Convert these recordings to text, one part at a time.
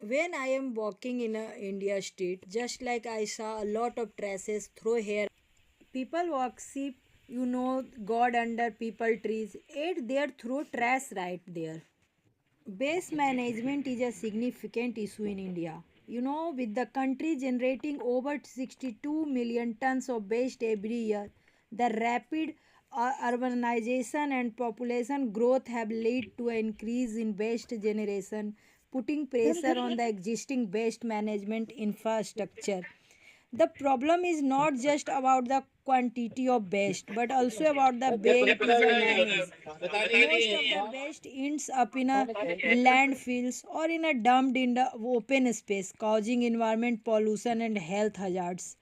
When I am walking in a India street, just like I saw a lot of traces through here, people worship, God under people trees. Yet there throw trash right there. Waste management is a significant issue in India. With the country generating over 62 million tons of waste every year, the rapid urbanization and population growth have led to an increase in waste generation, putting pressure on the existing waste management infrastructure. The problem is not just about the quantity of waste but also about the way it is managed. Most of the waste ends up in a landfills or in a dumped in the open space, causing environment pollution and health hazards.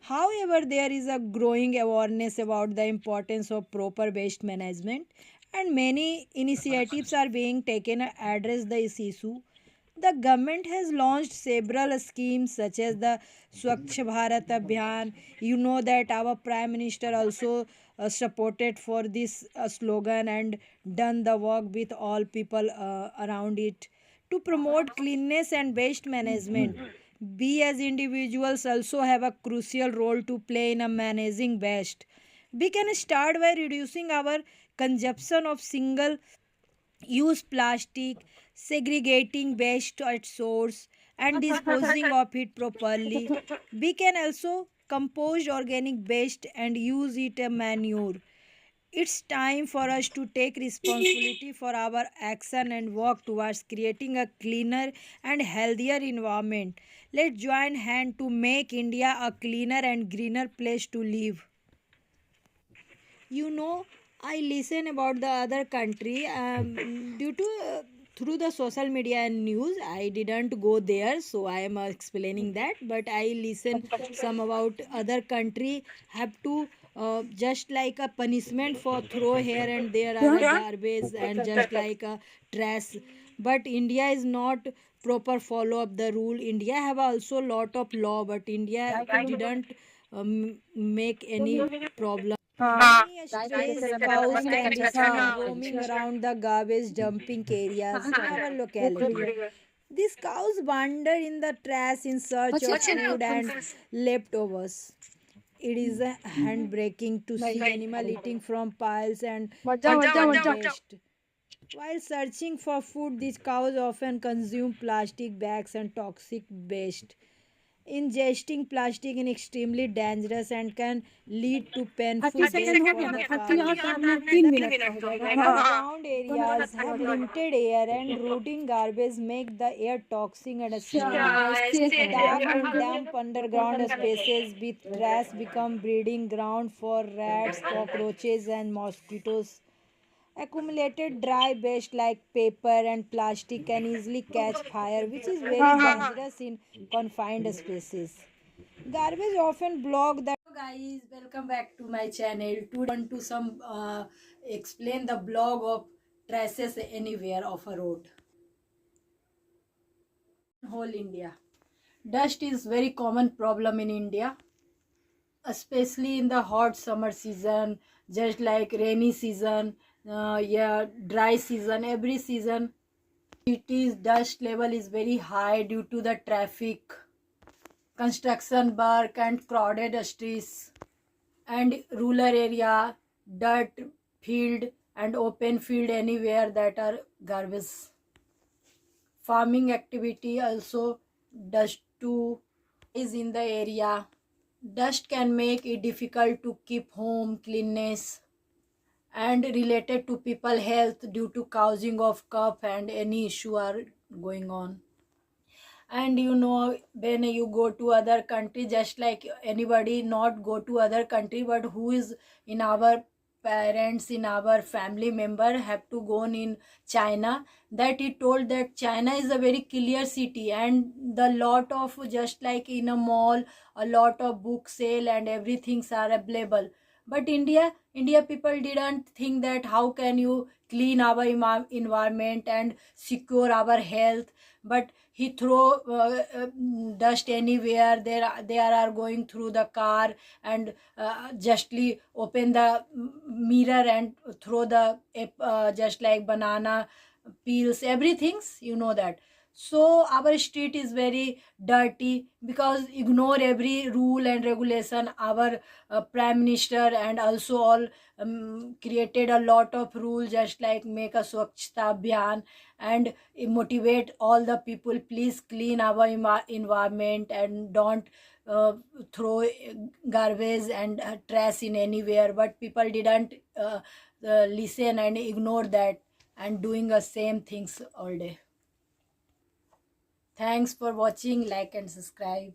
However, there is a growing awareness about the importance of proper waste management, and many initiatives are being taken to address this issue. The government has launched several schemes such as the Swachh Bharat Abhiyan. You know that our Prime Minister also supported for this slogan and done the work with all people around it to promote cleanliness and waste management. We as individuals also have a crucial role to play in a managing waste. We can start by reducing our consumption of single use plastic, segregating waste at source, and disposing of it properly. We can also compost organic waste and use it as manure. It's time for us to take responsibility for our action and work towards creating a cleaner and healthier environment. Let's join hands to make India a cleaner and greener place to live. you know I listen about the other country due to through the social media and news. I didn't go there, so I am explaining that, but I listen some about other country have to just like a punishment for throw here and there are a garbage and just like a trash. But India is not proper follow up the rule. India have also lot of law, but India didn't make any problem. Many stray cows can be seen roaming around the garbage dumping areas in our locality. These cows wander in the trash in search of food and leftovers. It is handbreaking to see animal eating from piles and waste. While searching for food, these cows often consume plastic bags and toxic waste. Ingesting plastic is extremely dangerous and can lead to painful death for the cows. Underground areas have limited air and rotting garbage make the air toxic and smelly. Dark and damp underground spaces with trash become breeding ground for rats, cockroaches and mosquitoes. Accumulated dry waste like paper and plastic can easily catch fire, which is very dangerous in confined spaces. Garbage often block the. Hello guys, welcome back to my channel. Today I want to some explain the blog of traces anywhere of a road. Whole India. Dust is very common problem in India, especially in the hot summer season, just like rainy season, dry season, every season. City's dust level is very high due to the traffic, construction work and crowded streets, and rural area, dirt field and open field anywhere that are garbage. Farming activity also dust too is in the area. Dust can make it difficult to keep home cleanness and related to people health due to causing of cough and any issue are going on. And when you go to other country, just like anybody not go to other country, but who is in our parents in our family member have to go in China, that he told that China is a very clear city and the lot of just like in a mall a lot of book sale and everything's are available. But India people didn't think that how can you clean our environment and secure our health, but he throw dust anywhere. There are going through the car and justly open the mirror and throw the just like banana peels, everything's that. So our street is very dirty because ignore every rule and regulation. Our prime minister and also all created a lot of rules, just like make a swachhta abhiyan and motivate all the people, please clean our environment and don't uh, throw garbage and trash in anywhere. But people didn't listen and ignore that and doing the same things all day. Thanks for watching, like and subscribe.